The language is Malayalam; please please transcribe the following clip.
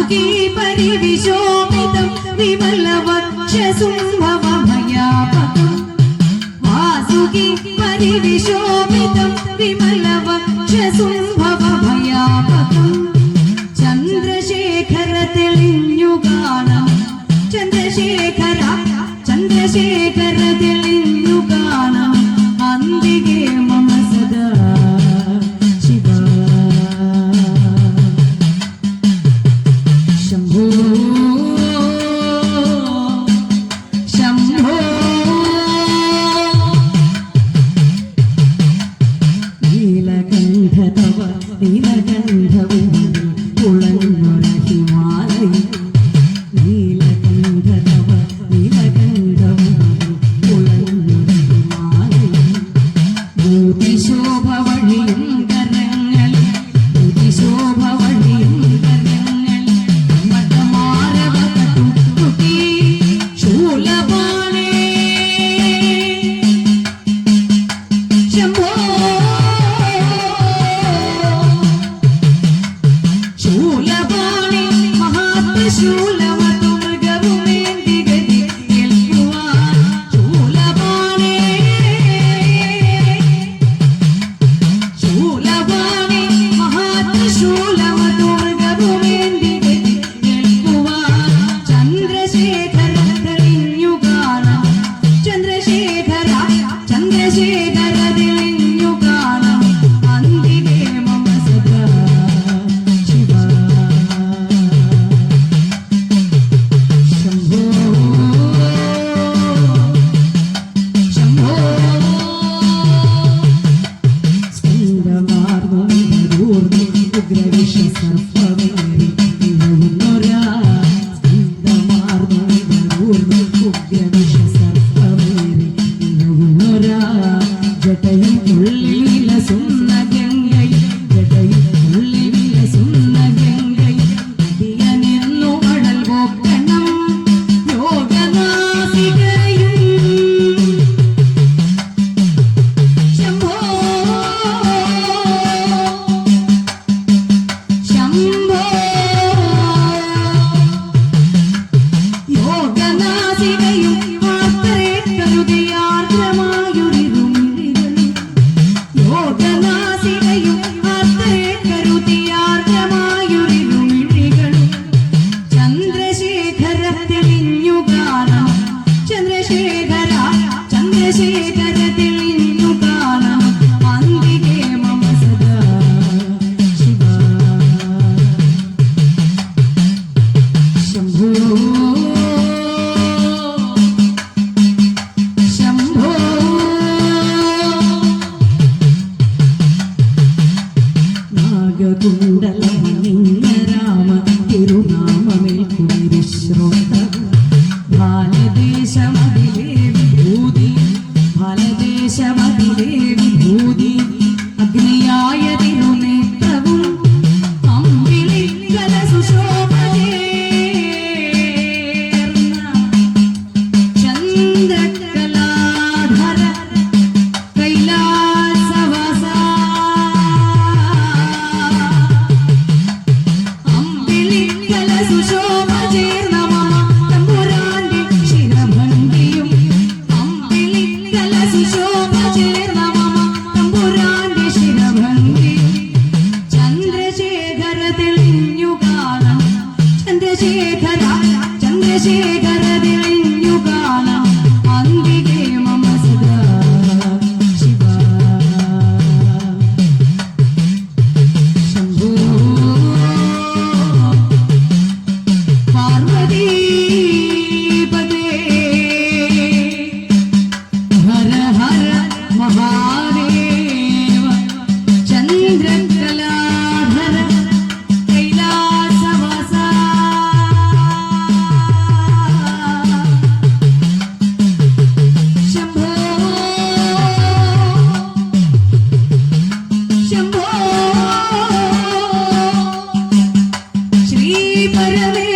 വാസുകി പരിവിശോഭിതം വിമലവക്ഷസുംഭവഭയാപകം വാസുകി പരിവിശോഭിതം വിമലവക്ഷസുംഭവഭയാപകം ചന്ദ്രശേഖര തെളിഞ്ഞു കാണാം ചന്ദ്രശേഖര ചന്ദ്രശേഖര തെളിഞ്ഞു കാണാം അന്തികേ മമ സദാ ശിവ ശംഭോ ശംഭോ നീലകണ്ഠ തവ നീലകണ്ഠവും കുളങ്ങുര ഹിമാലയ നീലകണ്ഠ തവ നീലകണ്ഠവും കുളങ്ങുര ഹിമാലയ ഭൂതിശോഭ വഴിയും കരങ്ങൾ ഭൂതിശോഭ വഴിയും കരങ്ങൾ മതമാരവ കട്ടുകുട്ടി ശൂലപാണേ ശംഭോ ശൂലപാണി മഹാത്മശൂലമതു മൃഗവുമേന്തി ഗതി കേൾക്കുവാൻ ശൂലപാണി ശൂലപാണി മഹാത്മശൂലമതു മൃഗവുമേന്തി ഗതി കേൾക്കുവാൻ ചന്ദ്രശേഖര തെളിഞ്ഞു കാണാം ചന്ദ്രശേഖര ചന്ദ്രശേഖര തെളിഞ്ഞു കാണാം അന്തികേ മമ സദാ ശിവ ശംഭോ ശംഭോ സ്കന്ദമാർന്നൂർന്നു ഉഗ്രവിഷ സർപ്പമേറി ഇഴയുന്നൊരാ സ്കന്ദമാർന്നൂർന്നു ഉഗ്രവിഷ സർപ്പമേറി ഇഴയുന്നൊരാ ജടയും ഉള്ളിൽ വിലസുന്ന ഗംഗൈ ജടയും ഉള്ളിൽ വിലസുന്ന ഗംഗൈ അടിയനെന്നു അടൽ പോക്കണം യോഗനാസികയും ശംഭോ ശംഭോ യോഗനാസികയും മാത്രേ കരുതിയാർദ്രമായൊരിരുമിഴികളും യോഗനാസികയും മാത്രേ കരുതിയാർദ്രമായൊരിരുമിഴികളും ചന്ദ്രശേഖര തെളിഞ്ഞു കാണാം ചന്ദ്രശേഖര ചന്ദ്രശേഖര തെളിഞ്ഞു കാണാം അന്തികേ മമ സദാ ശിവ ശംഭോ ശംഭോ നാഗകുണ്ടലമണിഞ്ഞ രാമ തിരുനാമമേൽക്കുരിശ്രോത ഭാരദേശമതിലേ വിഭൂതി ഭാരദേശമതിലേ വിഭൂതി അഗ്നിയായ തിരുനേത്രവും അമ്പിളിക്കല സുശോഭയേർന്ന ചന്ദ്രകലാധര കൈലാസവാസ അമ്പിളിക്കല സുശോഭയേർന്ന മമ തമ്പുരാന്റെ ശിരഭംഗിയും അമ്പിളിക്കല സുശോഭയേർന്ന മമ തമ്പുരാന്റെ ശിരഭംഗിയും ചന്ദ്രശേഖര തെളിഞ്ഞു കാണാം ചന്ദ്രശേഖര ചന്ദ്രശേഖര തെളിഞ്ഞു കാണാം അന്തികേ മമ സദാ ശിവ ശംഭോ പാർവതീപദേ ഹര ഹര മഹാദേവ ചന്ദ്രകലാധര കൈലാസവാസ ശംഭോ ശംഭോ ശ്രീ പരമേ